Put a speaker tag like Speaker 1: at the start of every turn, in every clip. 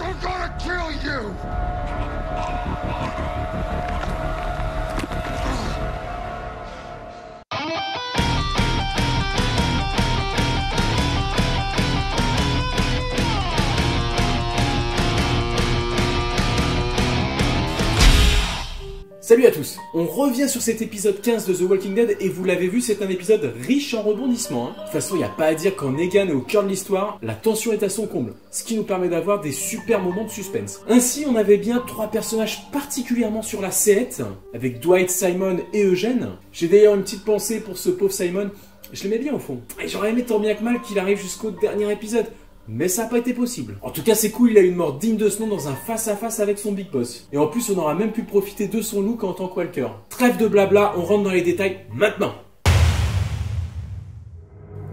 Speaker 1: I'm gonna kill you!
Speaker 2: Salut à tous, on revient sur cet épisode 15 de The Walking Dead et vous l'avez vu, c'est un épisode riche en rebondissements. De toute façon, il n'y a pas à dire, quand Negan est au cœur de l'histoire, la tension est à son comble, ce qui nous permet d'avoir des super moments de suspense. Ainsi, on avait bien 3 personnages particulièrement sur la sellette, avec Dwight, Simon et Eugène. J'ai d'ailleurs une petite pensée pour ce pauvre Simon, je l'aimais bien au fond. Et j'aurais aimé tant bien que mal qu'il arrive jusqu'au dernier épisode. Mais ça n'a pas été possible. En tout cas, c'est cool, il a une mort digne de ce nom dans un face-à-face avec son Big Boss. Et en plus, on aura même pu profiter de son look en tant que Walker. Trêve de blabla, on rentre dans les détails maintenant.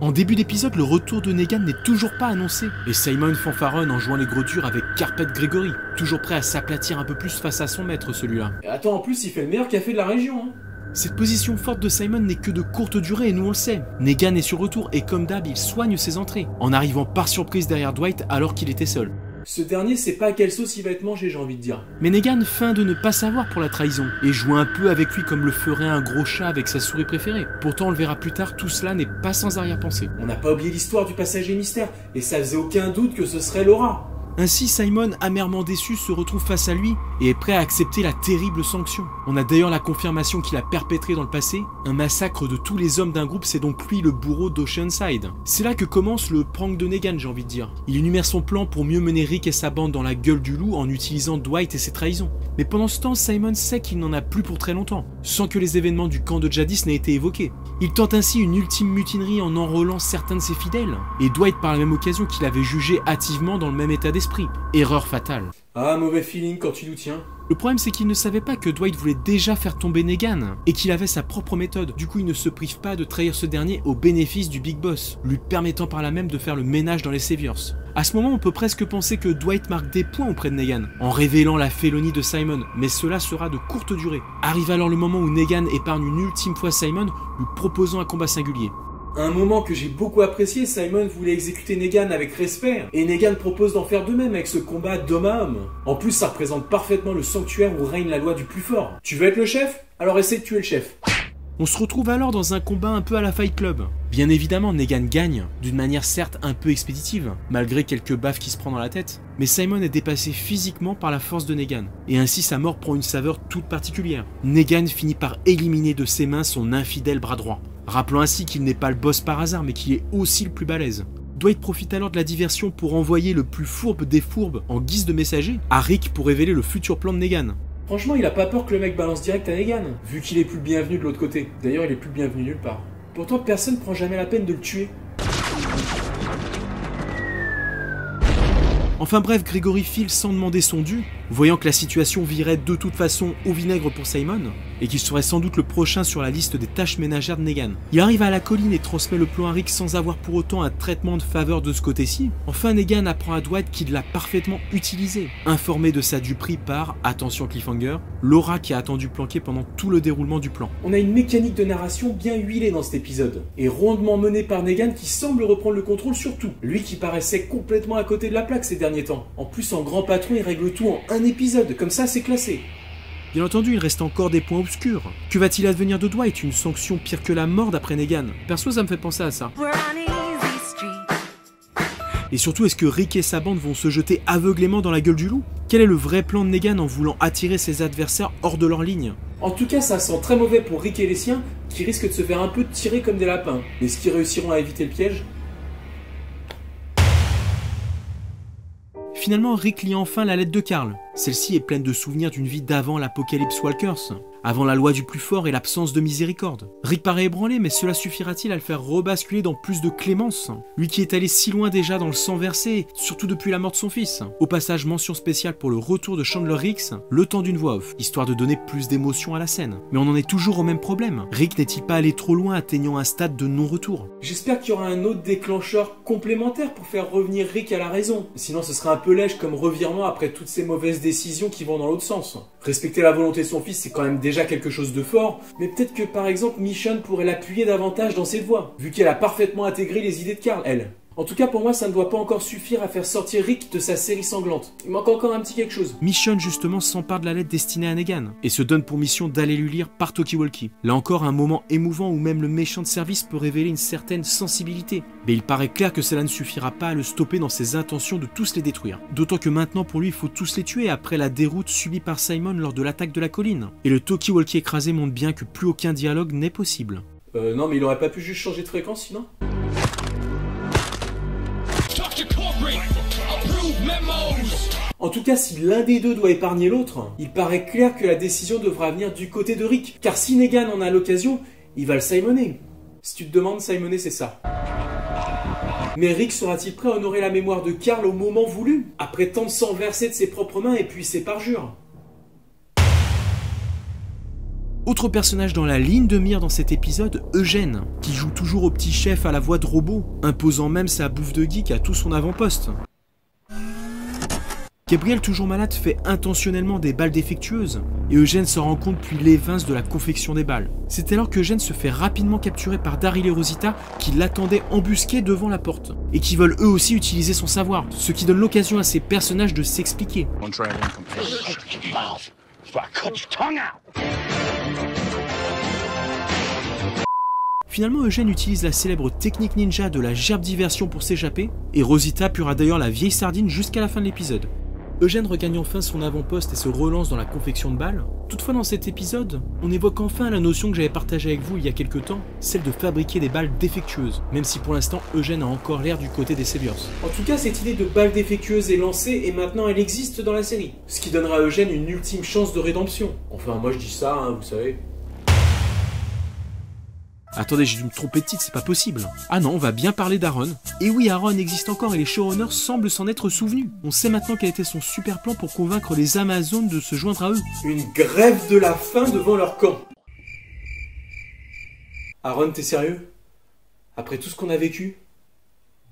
Speaker 2: En début d'épisode, le retour de Negan n'est toujours pas annoncé. Et Simon fanfaronne en jouant les gros durs avec Carpet Gregory, toujours prêt à s'aplatir un peu plus face à son maître celui-là. Et attends, en plus, il fait le meilleur café de la région, hein. Cette position forte de Simon n'est que de courte durée et nous on le sait. Negan est sur retour et comme d'hab, il soigne ses entrées, en arrivant par surprise derrière Dwight alors qu'il était seul. Ce dernier sait pas à quelle sauce il va être mangé, j'ai envie de dire. Mais Negan feint de ne pas savoir pour la trahison, et joue un peu avec lui comme le ferait un gros chat avec sa souris préférée. Pourtant on le verra plus tard, tout cela n'est pas sans arrière-pensée. On n'a pas oublié l'histoire du passager mystère, et ça faisait aucun doute que ce serait Laura. Ainsi, Simon, amèrement déçu, se retrouve face à lui et est prêt à accepter la terrible sanction. On a d'ailleurs la confirmation qu'il a perpétré dans le passé un massacre de tous les hommes d'un groupe, c'est donc lui le bourreau d'Oceanside. C'est là que commence le prank de Negan, j'ai envie de dire. Il énumère son plan pour mieux mener Rick et sa bande dans la gueule du loup en utilisant Dwight et ses trahisons. Mais pendant ce temps, Simon sait qu'il n'en a plus pour très longtemps, sans que les événements du camp de jadis n'aient été évoqués. Il tente ainsi une ultime mutinerie en enrôlant certains de ses fidèles, et Dwight par la même occasion qu'il avait jugé hâtivement dans le même état d'esprit. Erreur fatale. Ah, mauvais feeling quand tu nous tiens. Le problème c'est qu'il ne savait pas que Dwight voulait déjà faire tomber Negan, et qu'il avait sa propre méthode. Du coup il ne se prive pas de trahir ce dernier au bénéfice du Big Boss, lui permettant par là même de faire le ménage dans les Saviors. À ce moment on peut presque penser que Dwight marque des points auprès de Negan, en révélant la félonie de Simon, mais cela sera de courte durée. Arrive alors le moment où Negan épargne une ultime fois Simon, lui proposant un combat singulier. Un moment que j'ai beaucoup apprécié, Simon voulait exécuter Negan avec respect, et Negan propose d'en faire de même avec ce combat d'homme à homme. En plus, ça représente parfaitement le sanctuaire où règne la loi du plus fort. Tu veux être le chef? Alors essaie de tuer le chef. On se retrouve alors dans un combat un peu à la Fight Club. Bien évidemment, Negan gagne, d'une manière certes un peu expéditive, malgré quelques baffes qui se prend dans la tête, mais Simon est dépassé physiquement par la force de Negan, et ainsi sa mort prend une saveur toute particulière. Negan finit par éliminer de ses mains son infidèle bras droit, rappelant ainsi qu'il n'est pas le boss par hasard, mais qu'il est aussi le plus balèze. Dwight profite alors de la diversion pour envoyer le plus fourbe des fourbes en guise de messager à Rick pour révéler le futur plan de Negan. Franchement, il a pas peur que le mec balance direct à Negan, vu qu'il est plus le bienvenu de l'autre côté. D'ailleurs, il est plus le bienvenu nulle part. Pourtant, personne prend jamais la peine de le tuer. Enfin bref, Gregory file sans demander son dû, voyant que la situation virait de toute façon au vinaigre pour Simon, et qu'il serait sans doute le prochain sur la liste des tâches ménagères de Negan. Il arrive à la colline et transmet le plan à Rick sans avoir pour autant un traitement de faveur de ce côté-ci. Enfin, Negan apprend à Dwight qu'il l'a parfaitement utilisé, informé de sa duperie par, attention cliffhanger, Laura qui a attendu planqué pendant tout le déroulement du plan. On a une mécanique de narration bien huilée dans cet épisode, et rondement menée par Negan qui semble reprendre le contrôle sur tout, lui qui paraissait complètement à côté de la plaque ces derniers temps. En plus, en grand patron, il règle tout en un épisode, comme ça c'est classé. Bien entendu, il reste encore des points obscurs. Que va-t-il advenir de Dwight? Une sanction pire que la mort d'après Negan? Perso, ça me fait penser à ça. Et surtout, est-ce que Rick et sa bande vont se jeter aveuglément dans la gueule du loup? Quel est le vrai plan de Negan en voulant attirer ses adversaires hors de leur ligne? En tout cas, ça sent très mauvais pour Rick et les siens, qui risquent de se faire un peu tirer comme des lapins. Est-ce qu'ils réussiront à éviter le piège? Finalement, Rick lit enfin la lettre de Carl. Celle-ci est pleine de souvenirs d'une vie d'avant l'apocalypse Walkers, avant la loi du plus fort et l'absence de miséricorde. Rick paraît ébranlé, mais cela suffira-t-il à le faire rebasculer dans plus de clémence? Lui qui est allé si loin déjà dans le sang versé, surtout depuis la mort de son fils. Au passage, mention spéciale pour le retour de Chandler Ricks, le temps d'une voix off, histoire de donner plus d'émotion à la scène. Mais on en est toujours au même problème. Rick n'est-il pas allé trop loin, atteignant un stade de non-retour? J'espère qu'il y aura un autre déclencheur complémentaire pour faire revenir Rick à la raison. Sinon ce serait un peu lèche comme revirement après toutes ces mauvaises décisions qui vont dans l'autre sens. Respecter la volonté de son fils, c'est quand même déjà quelque chose de fort, mais peut-être que par exemple Michonne pourrait l'appuyer davantage dans cette voie, vu qu'elle a parfaitement intégré les idées de Carl, elle. En tout cas, pour moi, ça ne doit pas encore suffire à faire sortir Rick de sa série sanglante. Il manque encore un petit quelque chose. Michonne, justement, s'empare de la lettre destinée à Negan et se donne pour mission d'aller lui lire par talkie-walkie. Là encore, un moment émouvant où même le méchant de service peut révéler une certaine sensibilité. Mais il paraît clair que cela ne suffira pas à le stopper dans ses intentions de tous les détruire. D'autant que maintenant, pour lui, il faut tous les tuer après la déroute subie par Simon lors de l'attaque de la colline. Et le talkie-walkie écrasé montre bien que plus aucun dialogue n'est possible. Non, mais il aurait pas pu juste changer de fréquence, sinon? En tout cas, si l'un des deux doit épargner l'autre, il paraît clair que la décision devra venir du côté de Rick. Car si Negan en a l'occasion, il va le Simoner. Si tu te demandes, Simoner, c'est ça. Mais Rick sera-t-il prêt à honorer la mémoire de Carl au moment voulu, après tant de sang versé de ses propres mains et puis ses parjures? Autre personnage dans la ligne de mire dans cet épisode, Eugène, qui joue toujours au petit chef à la voix de robot, imposant même sa bouffe de geek à tout son avant-poste. Gabriel, toujours malade, fait intentionnellement des balles défectueuses, et Eugène s'en rend compte puis l'évince de la confection des balles. C'est alors qu'Eugène se fait rapidement capturer par Daryl et Rosita, qui l'attendaient embusqués devant la porte, et qui veulent eux aussi utiliser son savoir, ce qui donne l'occasion à ces personnages de s'expliquer. Finalement, Eugène utilise la célèbre technique ninja de la gerbe diversion pour s'échapper, et Rosita purera d'ailleurs la vieille sardine jusqu'à la fin de l'épisode. Eugène regagne enfin son avant-poste et se relance dans la confection de balles. Toutefois, dans cet épisode, on évoque enfin la notion que j'avais partagée avec vous il y a quelques temps, celle de fabriquer des balles défectueuses, même si pour l'instant Eugène a encore l'air du côté des Saviors. En tout cas, cette idée de balles défectueuses est lancée et maintenant elle existe dans la série, ce qui donnera à Eugène une ultime chance de rédemption. Enfin, moi je dis ça, hein, vous savez. Attendez, j'ai dû me tromper de titre, c'est pas possible. Ah non, on va bien parler d'Aaron. Et oui, Aaron existe encore et les showrunners semblent s'en être souvenus. On sait maintenant quel était son super plan pour convaincre les Amazones de se joindre à eux. Une grève de la faim devant leur camp. Aaron, t'es sérieux? Après tout ce qu'on a vécu?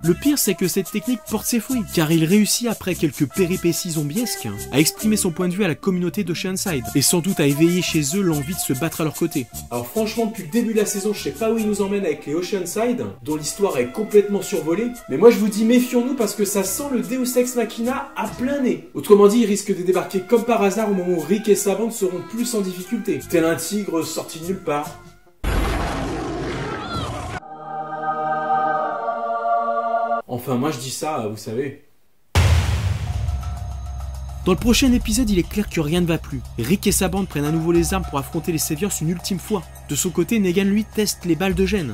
Speaker 2: Le pire, c'est que cette technique porte ses fruits, car il réussit, après quelques péripéties zombiesques, à exprimer son point de vue à la communauté d'Oceanside, et sans doute à éveiller chez eux l'envie de se battre à leur côté. Alors franchement, depuis le début de la saison, je sais pas où ils nous emmènent avec les Oceanside, dont l'histoire est complètement survolée, mais moi je vous dis méfions-nous parce que ça sent le Deus Ex Machina à plein nez. Autrement dit, ils risquent de débarquer comme par hasard au moment où Rick et sa bande seront plus en difficulté, tel un tigre sorti de nulle part. Enfin, moi je dis ça, vous savez. Dans le prochain épisode, il est clair que rien ne va plus. Rick et sa bande prennent à nouveau les armes pour affronter les Saviors une ultime fois. De son côté, Negan lui teste les balles d'Eugène.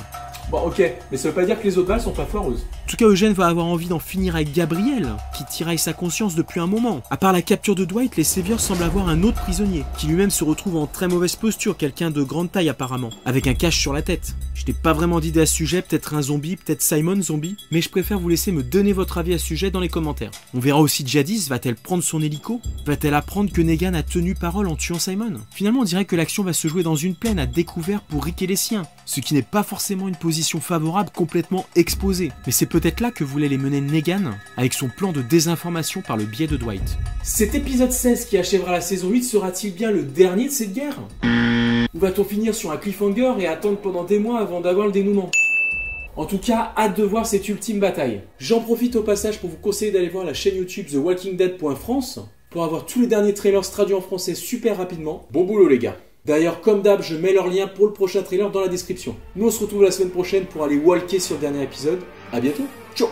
Speaker 2: Bon ok, mais ça veut pas dire que les autres balles sont pas foireuses. En tout cas, Eugène va avoir envie d'en finir avec Gabriel, qui tiraille sa conscience depuis un moment. À part la capture de Dwight, les Saviors semblent avoir un autre prisonnier, qui lui-même se retrouve en très mauvaise posture, quelqu'un de grande taille apparemment, avec un cache sur la tête. Je n'ai pas vraiment d'idée à ce sujet, peut-être un zombie, peut-être Simon zombie, mais je préfère vous laisser me donner votre avis à ce sujet dans les commentaires. On verra aussi Jadis, va-t-elle prendre son hélico? Va-t-elle apprendre que Negan a tenu parole en tuant Simon? Finalement, on dirait que l'action va se jouer dans une plaine à découvert pour Rick et les siens, ce qui n'est pas forcément une position favorable complètement exposée. Mais c'est peut-être là que voulait les mener Negan, avec son plan de désinformation par le biais de Dwight. Cet épisode 16 qui achèvera la saison 8 sera-t-il bien le dernier de cette guerre? Ou va-t-on finir sur un cliffhanger et attendre pendant des mois avant d'avoir le dénouement? En tout cas, hâte de voir cette ultime bataille. J'en profite au passage pour vous conseiller d'aller voir la chaîne YouTube TheWalkingDead.France pour avoir tous les derniers trailers traduits en français super rapidement. Bon boulot les gars. D'ailleurs, comme d'hab, je mets leur lien pour le prochain trailer dans la description. Nous, on se retrouve la semaine prochaine pour aller walker sur le dernier épisode. A bientôt. Ciao.